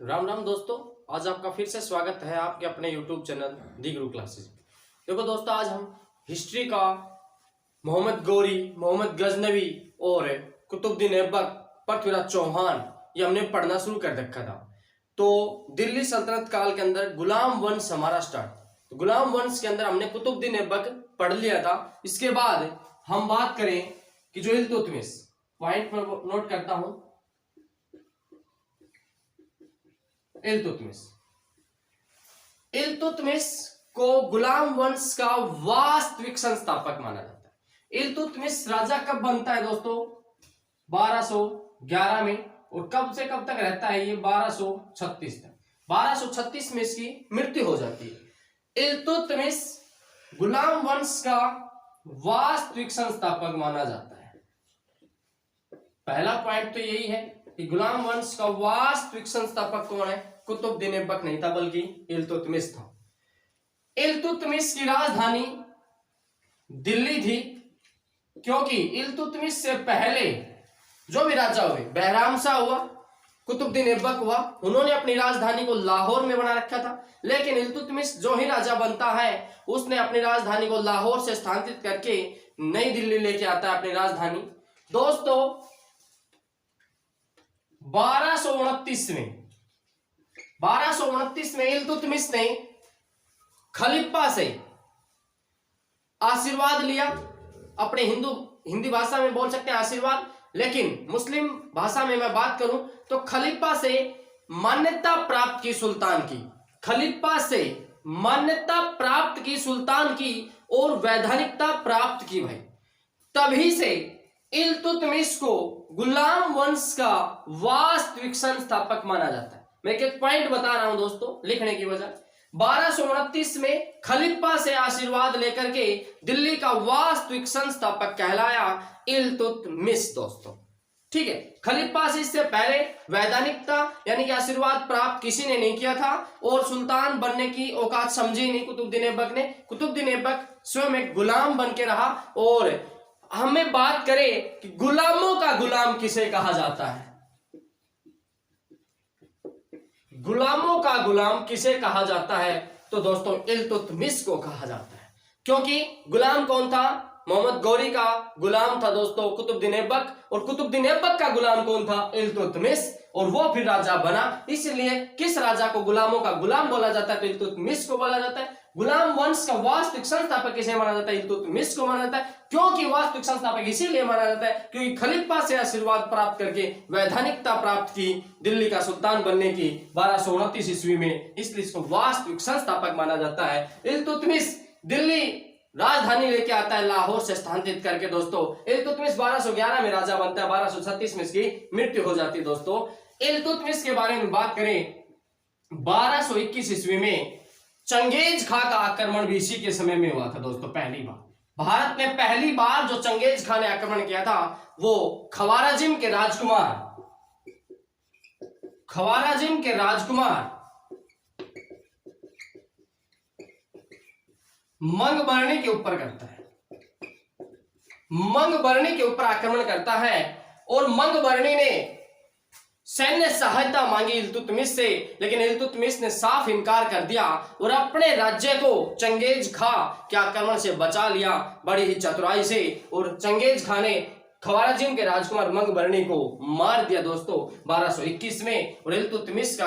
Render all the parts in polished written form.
राम राम दोस्तों, आज आपका फिर से स्वागत है आपके अपने YouTube चैनल दी गुरु क्लासेस। देखो दोस्तों, आज हम हिस्ट्री का मोहम्मद गौरी, मोहम्मद गजनवी और कुतुबुद्दीन ऐबक, पृथ्वीराज चौहान ये हमने पढ़ना शुरू कर रखा था। तो दिल्ली सल्तनत काल के अंदर गुलाम वंश हमारा स्टार्ट, तो गुलाम वंश के अंदर हमने कुतुबुद्दीन ऐबक पढ़ लिया था। इसके बाद हम बात करें कि जो इल्तुतमिश, पॉइंट पर नोट करता हूं, इल्तुतमिश को गुलाम वंश का वास्तविक संस्थापक माना जाता है। इल्तुतमिश राजा कब बनता है दोस्तों? 1211 में, और कब से कब तक रहता है ये? 1236 तक। 1236 में इसकी मृत्यु हो जाती है। इल्तुतमिश गुलाम वंश का वास्तविक संस्थापक माना जाता है। पहला पॉइंट तो यही है कि गुलाम वंश का वास्तविक संस्थापक कौन है? कुतुबुद्दीन ऐबक नहीं था, बल्कि इल्तुतमिश था। इल्तुतमिश की राजधानी दिल्ली थी, क्योंकि इल्तुतमिश से पहले जो भी राजा हुए, बहराम शाह हुआ, कुतुबुद्दीन ऐबक हुआ, उन्होंने अपनी राजधानी को लाहौर में बना रखा था। लेकिन इल्तुतमिश जो ही राजा बनता है, उसने अपनी राजधानी को लाहौर से स्थानांतरित करके नई दिल्ली लेके आता है अपनी राजधानी। दोस्तों 1229 में इल्तुतमिश ने खलीफा से आशीर्वाद लिया। अपने हिंदी भाषा में बोल सकते हैं आशीर्वाद, लेकिन मुस्लिम भाषा में मैं बात करूं तो खलीफा से मान्यता प्राप्त की सुल्तान की, खलीफा से मान्यता प्राप्त की सुल्तान की और वैधानिकता प्राप्त की भाई। तभी से इल्तुतमिश को गुलाम वंश का वास्तविक संस्थापक माना जाता है। मैं एक पॉइंट बता रहा हूं दोस्तों लिखने की वजह। 1229 में खलीफा से आशीर्वाद लेकर के दिल्ली का वास्तविक संस्थापक कहलाया इल्तुतमिश दोस्तों, ठीक है। खलीफा से इससे पहले वैधानिकता यानी कि आशीर्वाद प्राप्त किसी ने नहीं किया था, और सुल्तान बनने की औकात समझी नहीं कुतुबुद्दीन ऐबक ने। कुतुबुद्दीन ऐबक स्वयं एक गुलाम बन के रहा। और हमें बात करें कि गुलामों का गुलाम किसे कहा जाता है, गुलामों का गुलाम किसे कहा जाता है, तो दोस्तों इल्तुतमिश को कहा जाता है। क्योंकि गुलाम कौन था? मोहम्मद गौरी का गुलाम था दोस्तों कुतुबुद्दीन ऐबक, और कुतुबुद्दीन ऐबक का गुलाम कौन था? इल्तुतमिश, और वो फिर राजा बना। इसलिए किस राजा को गुलामों का गुलाम बोला जाता है? तो इल्तुतमिश को बोला जाता है। गुलाम वंश का वास्तविक संस्थापक किसे माना जाता है? इल्तुतमिश को माना जाता है। क्योंकि वास्तविक संस्थापक इसीलिए माना जाता है क्योंकि खलीफा से आशीर्वाद प्राप्त करके वैधानिकता प्राप्त की दिल्ली का सुल्तान बनने की 1229 ईस्वी में, इसलिए इसको वास्तविक संस्थापक माना जाता है। इल्तुतमिश दिल्ली राजधानी लेके आता है लाहौर से स्थानांतरित करके दोस्तों। इल्तुतमिश 1211 में राजा बनता है, 1236 में इसकी मृत्यु हो जाती है दोस्तों। इल्तुतमिश के बारे में बात करें, 1221 ईस्वी में चंगेज खां का आक्रमण भी इसी के समय में हुआ था दोस्तों। पहली बार भारत में पहली बार जो चंगेज खां ने आक्रमण किया था, वो खवाराजिम के राजकुमार मंगबर्णी के ऊपर करता है। मंगबर्णी के ऊपर आक्रमण करता है, और मंगबर्णी ने सैन्य सहायता मांगी इल्तुतमिश से, लेकिन इल्तुतमिश ने साफ इनकार कर दिया और अपने राज्य को चंगेज खां के आक्रमण से बचा लिया बड़ी ही चतुराई से। और चंगेज खां ने खवाराजिम के राजकुमार मंगबर्णी को मार दिया दोस्तों 1221 में, और इल्तुतमिश का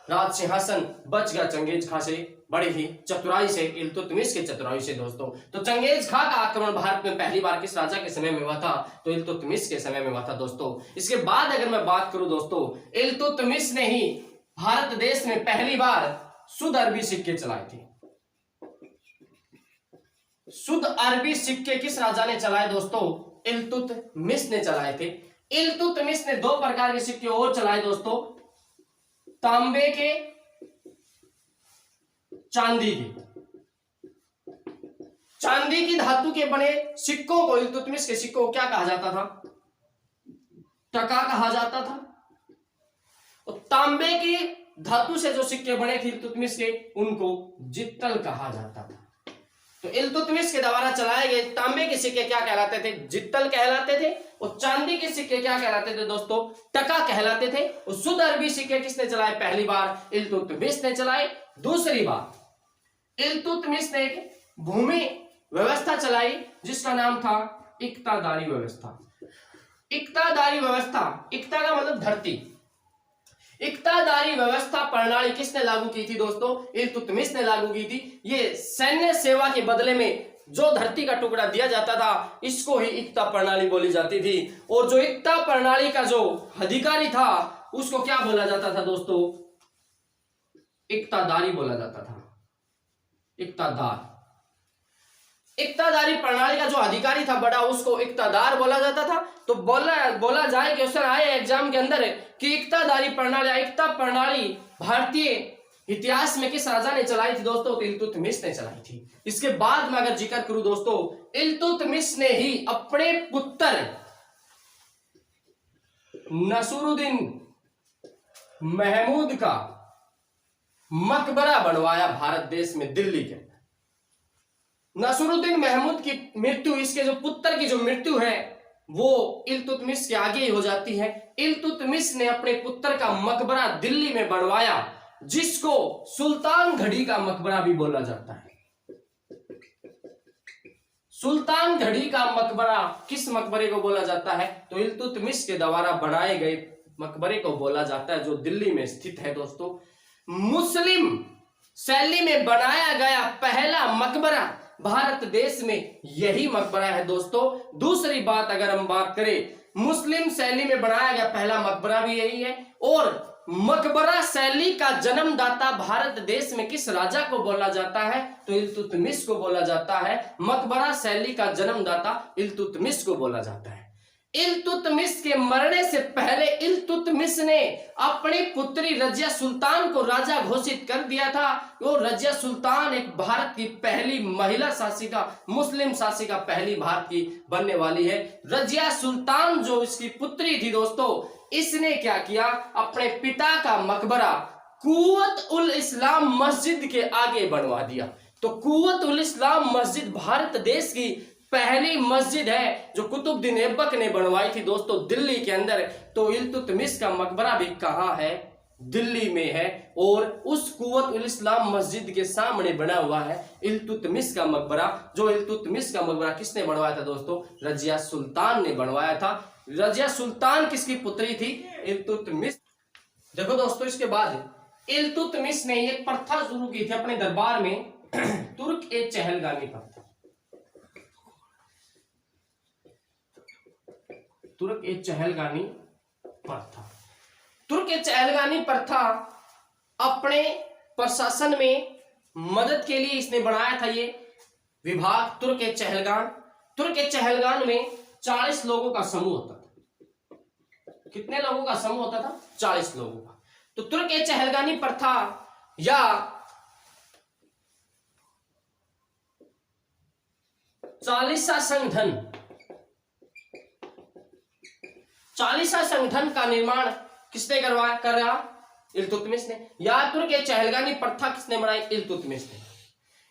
राज सिंहासन बच गया चंगेज खां से बड़ी ही चतुराई से, इल्तुतमिश के चतुराई से दोस्तों। तो चंगेज खां का आक्रमण भारत में पहली बार किस राजा के समय में हुआ था? तो इल्तुतमिश के समय में हुआ था दोस्तों। इसके बाद अगर मैं बात करूं दोस्तों, इल्तुतमिश ने ही भारत देश में पहली बार शुद्ध अरबी सिक्के चलाए थे। शुद्ध अरबी सिक्के किस राजा ने चलाए दोस्तों? इल्तुतमिश ने चलाए थे। इल्तुतमिश ने दो प्रकार के सिक्के और चलाए दोस्तों, तांबे के, चांदी की धातु के बने सिक्कों को, इल्तुतमिश के सिक्कों को क्या कहा जाता था? टका कहा जाता था। और तांबे की धातु से जो सिक्के बने थे इल्तुतमिश के, उनको जित्तल कहा जाता था। तो इल्तुतमिश के द्वारा चलाए गए तांबे के सिक्के क्या कहलाते थे? जित्तल कहलाते थे। और चांदी के सिक्के क्या कहलाते थे दोस्तों? टका कहलाते थे। और शुद्ध अरबी सिक्के किसने चलाए? पहली बार इल्तुतमिश ने चलाए। दूसरी बार इल्तुतमिश ने एक भूमि व्यवस्था चलाई जिसका नाम था इक्तादारी व्यवस्था। इक्तादारी व्यवस्था, इक्ता का मतलब धरती। इक्तादारी व्यवस्था प्रणाली किसने लागू की थी दोस्तों? इल्तुतमिश ने लागू की थी। ये सैन्य सेवा के बदले में जो धरती का टुकड़ा दिया जाता था इसको ही इक्ता प्रणाली बोली जाती थी। और जो इक्ता प्रणाली का जो अधिकारी था उसको क्या बोला जाता था दोस्तों? इक्तादारी बोला जाता था। इक्तादार, इक्तादारी प्रणाली का जो अधिकारी था बड़ा, उसको इक्तादार बोला जाता था। तो बोला जाए क्वेश्चन आए एग्जाम के अंदर कि इक्तादारी प्रणाली, इक्ता प्रणाली भारतीय इतिहास में किस राजा ने चलाई थी दोस्तों? तो इल्तुतमिश ने चलाई थी। इसके बाद में अगर जिक्र करूं दोस्तों, इल्तुतमिश ने ही अपने पुत्र नसरुद्दीन महमूद का मकबरा बनवाया भारत देश में, दिल्ली के अंदर। नसरुद्दीन महमूद की मृत्यु, इसके जो पुत्र की जो मृत्यु है वो इल्तुतमिश के आगे ही हो जाती है। इल्तुतमिश ने अपने पुत्र का मकबरा दिल्ली में बनवाया जिसको सुल्तान घड़ी का मकबरा भी बोला जाता है। सुल्तान घड़ी का मकबरा किस मकबरे को बोला जाता है? तो इल्तुतमिश के द्वारा बनाए गए मकबरे को बोला जाता है, जो दिल्ली में स्थित है दोस्तों। मुस्लिम शैली में बनाया गया पहला मकबरा भारत देश में यही मकबरा है दोस्तों। दूसरी बात अगर हम बात करें, मुस्लिम शैली में बनाया गया पहला मकबरा भी यही है। और मकबरा शैली का जन्मदाता भारत देश में किस राजा को बोला जाता है? तो इल्तुतमिश को बोला जाता है। मकबरा शैली का जन्मदाता इल्तुतमिश को बोला जाता है। इल्तुतमिश के मरने से पहले इल्तुतमिश ने अपनी पुत्री रजिया सुल्तान को राजा घोषित कर दिया था। वो रजिया सुल्तान एक भारत की पहली महिला शासिका, मुस्लिम शासिका पहली भारत की बनने वाली है। रजिया सुल्तान जो इसकी पुत्री थी दोस्तों, इसने क्या किया? अपने पिता का मकबरा कुव्वत उल इस्लाम मस्जिद के आगे बनवा दिया। तो कुव्वत उल इस्लाम मस्जिद भारत देश की पहली मस्जिद है जो कुतुबुद्दीन ऐबक ने बनवाई थी दोस्तों, दिल्ली के अंदर। तो इल्तुतमिश का मकबरा भी कहाँ है? दिल्ली में है। और उस कुव्वत उल इस्लाम मस्जिद के सामने बना हुआ है इल्तुतमिश का मकबरा। जो इल्तुतमिश का मकबरा किसने बनवाया था दोस्तों? रजिया सुल्तान ने बनवाया था। रजिया सुल्तान किसकी पुत्री थी? इल्तुतमिश। देखो दोस्तों, इसके बाद इल्तुतमिश ने एक प्रथा शुरू की थी अपने दरबार में, तुर्क ए चहलगामी प्रथा। तुर्क ए चहलगामी प्रथा, तुर्क ए चहलगामी प्रथा अपने प्रशासन में मदद के लिए इसने बनाया था ये विभाग तुर्क ए चहलगान। तुर्क ए चहलगान में 40 लोगों का समूह होता था। कितने लोगों का समूह होता था? 40 लोगों का। तो तुर्क ए चहलगानी प्रथा या चालीसा संगठन का निर्माण किसने कर रहा? इल्तुतमिश ने। या तुर्क ए चहलगानी प्रथा किसने बनाई? इल्तुतमिश ने।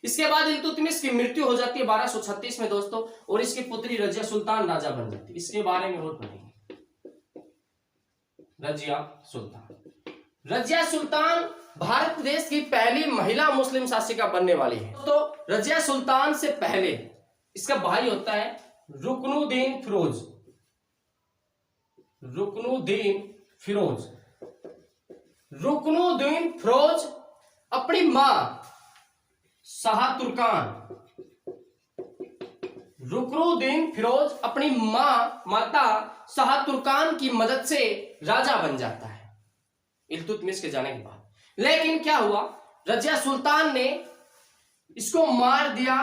इसके बाद इल्तुतमिश की मृत्यु हो जाती है 1236 में दोस्तों, और इसकी पुत्री रजिया सुल्तान राजा बन जाती है। इसके बारे में और पढ़ेंगे। रजिया सुल्तान, रजिया सुल्तान भारत देश की पहली महिला मुस्लिम शासिका बनने वाली है। तो रजिया सुल्तान से पहले इसका भाई होता है रुकनुद्दीन फिरोज। रुकनुद्दीन फिरोज, रुकनुद्दीन फिरोज अपनी मां शाह तुर्कान, रुकनुद्दीन फिरोज अपनी माता शाह तुर्कान की मदद से राजा बन जाता है इल्तुतमिश के जाने के बाद। लेकिन क्या हुआ? रजिया सुल्तान ने इसको मार दिया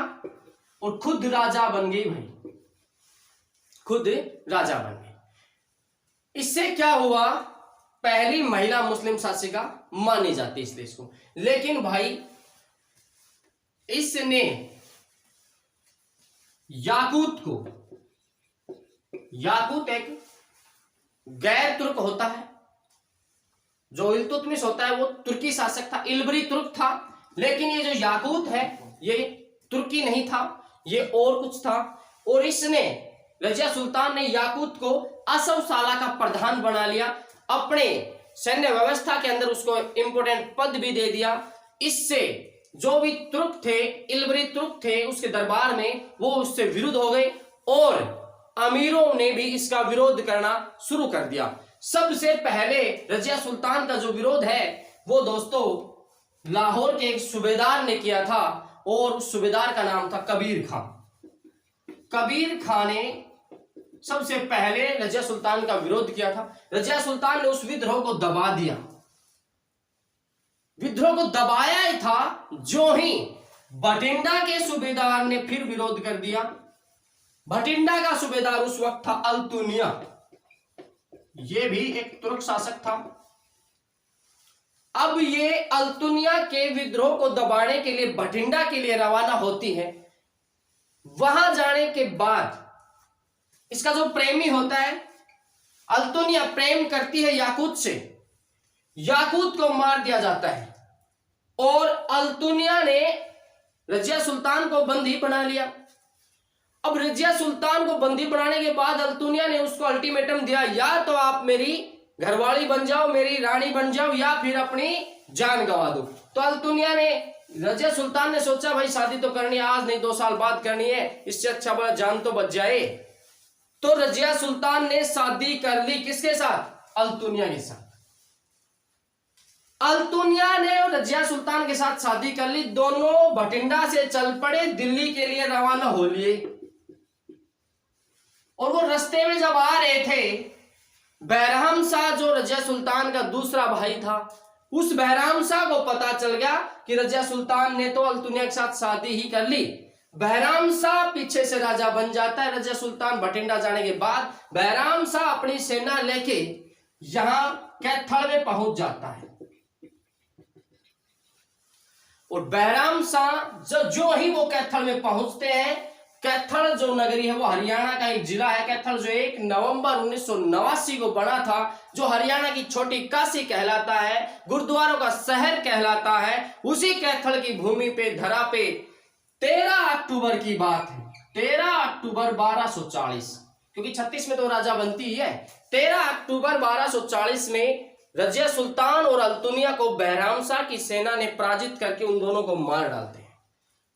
और खुद राजा बन गई भाई, खुद राजा बन गई। इससे क्या हुआ? पहली महिला मुस्लिम शासिका मानी जाती इस देश को। लेकिन भाई इसने याकूत को, याकूत एक गैर तुर्क होता है, जो इल्तुतमिश होता है वो तुर्की शासक था, इल्बरी तुर्क था। लेकिन ये जो याकूत है ये तुर्की नहीं था, ये और कुछ था। और इसने रजिया सुल्तान ने याकूत को असफसाला का प्रधान बना लिया, अपने सैन्य व्यवस्था के अंदर उसको इंपोर्टेंट पद भी दे दिया। इससे जो भी तुर्क थे, इल्बरी तुर्क थे उसके दरबार में, वो उससे विरुद्ध हो गए और अमीरों ने भी इसका विरोध करना शुरू कर दिया। सबसे पहले रजिया सुल्तान का जो विरोध है वो दोस्तों लाहौर के एक सूबेदार ने किया था और उस सूबेदार का नाम था कबीर खां। कबीर खां ने सबसे पहले रजिया सुल्तान का विरोध किया था। रजिया सुल्तान ने उस विद्रोह को दबा दिया। विद्रोह को दबाया ही था, जो ही भटिंडा के सूबेदार ने फिर विरोध कर दिया। भटिंडा का सूबेदार उस वक्त था अल्तुनिया, ये भी एक तुर्क शासक था। अब ये अल्तुनिया के विद्रोह को दबाने के लिए भटिंडा के लिए रवाना होती है। वहां जाने के बाद इसका जो प्रेमी होता है, अल्तुनिया प्रेम करती है याकूत से, याकूत को मार दिया जाता है और अल्तुनिया ने रजिया सुल्तान को बंदी बना लिया। अब रजिया सुल्तान को बंदी बनाने के बाद अल्तुनिया ने उसको अल्टीमेटम दिया, या तो आप मेरी घरवाली बन जाओ, मेरी रानी बन जाओ, या फिर अपनी जान गंवा दो। तो अल्तुनिया ने, रजिया सुल्तान ने सोचा भाई शादी तो करनी है, आज नहीं 2 साल बाद करनी है, इससे अच्छा बड़ा जान तो बच जाए। तो रजिया सुल्तान ने शादी कर ली, किसके साथ? अल्तुनिया के साथ। अल्तुनिया ने और रजिया सुल्तान के साथ शादी कर ली। दोनों भटिंडा से चल पड़े, दिल्ली के लिए रवाना हो लिए। और वो रास्ते में जब आ रहे थे, बहराम शाह जो रजिया सुल्तान का दूसरा भाई था, उस बहराम शाह को पता चल गया कि रजिया सुल्तान ने तो अल्तुनिया के साथ शादी ही कर ली। बहराम शाह पीछे से राजा बन जाता है। रजिया सुल्तान भटिंडा जाने के बाद बहराम शाह अपनी सेना लेके यहां कैथल में पहुंच जाता है। और बहराम शाह जो ही वो कैथल में पहुंचते हैं, कैथल जो नगरी है वो हरियाणा का एक जिला है। कैथल जो 1 नवंबर 1989 को बना था, जो हरियाणा की छोटी काशी कहलाता है, गुरुद्वारों का शहर कहलाता है, उसी कैथल की भूमि पे, धरा पे 13 अक्टूबर की बात है, 13 अक्टूबर 1240, क्योंकि 36 में तो राजा बनती ही है। 13 अक्टूबर 1240 में रजिया सुल्तान और अल्तुनिया को बहराम शाह की सेना ने पराजित करके उन दोनों को मार डालते हैं।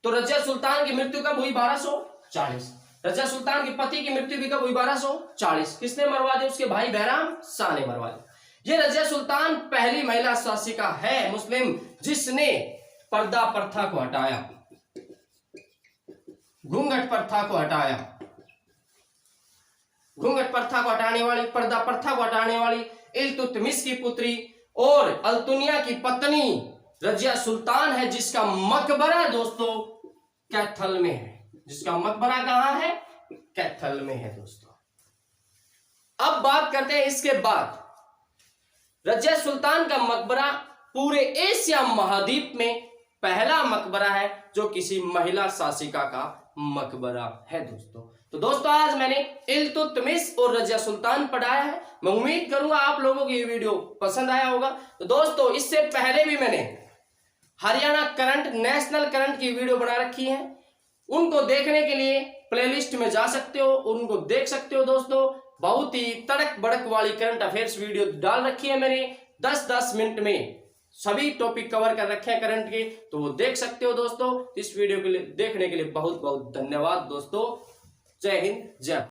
तो रजिया सुल्तान की मृत्यु कब हुई? 1240। रजिया सुल्तान के पति की मृत्यु भी कब हुई? 1240। किसने मरवा दिया? उसके भाई बहराम शाह ने मरवा दिया। ये रजिया सुल्तान पहली महिला शासिका है मुस्लिम जिसने पर्दा प्रथा को हटाया, घूंघट प्रथा को हटाया। घूंघट प्रथा को हटाने वाली, पर्दा प्रथा को हटाने वाली इल्तुतमिश की पुत्री और अल्तुनिया की पत्नी रजिया सुल्तान है, जिसका मकबरा दोस्तों कैथल में है। जिसका मकबरा कहां है? कैथल में है दोस्तों। अब बात करते हैं इसके बाद रजिया सुल्तान का मकबरा पूरे एशिया महाद्वीप में पहला मकबरा है जो किसी महिला शासिका का मकबरा है दोस्तों। तो दोस्तों आज मैंने इल्तुतमिश और रजिया सुल्तान पढ़ाया है। मैं उम्मीद करूंगा आप लोगों को ये वीडियो पसंद आया होगा। तो दोस्तों इससे पहले भी मैंने हरियाणा करंट, नेशनल करंट की वीडियो बना रखी है, उनको देखने के लिए प्लेलिस्ट में जा सकते हो, उनको देख सकते हो दोस्तों। बहुत ही तड़क बड़क वाली करंट अफेयर्स वीडियो डाल रखी है मैंने, 10-10 मिनट में सभी टॉपिक कवर कर रखे हैं करंट के, तो वो देख सकते हो दोस्तों। इस वीडियो के लिए देखने के लिए बहुत बहुत धन्यवाद दोस्तों। जय हिंद, जय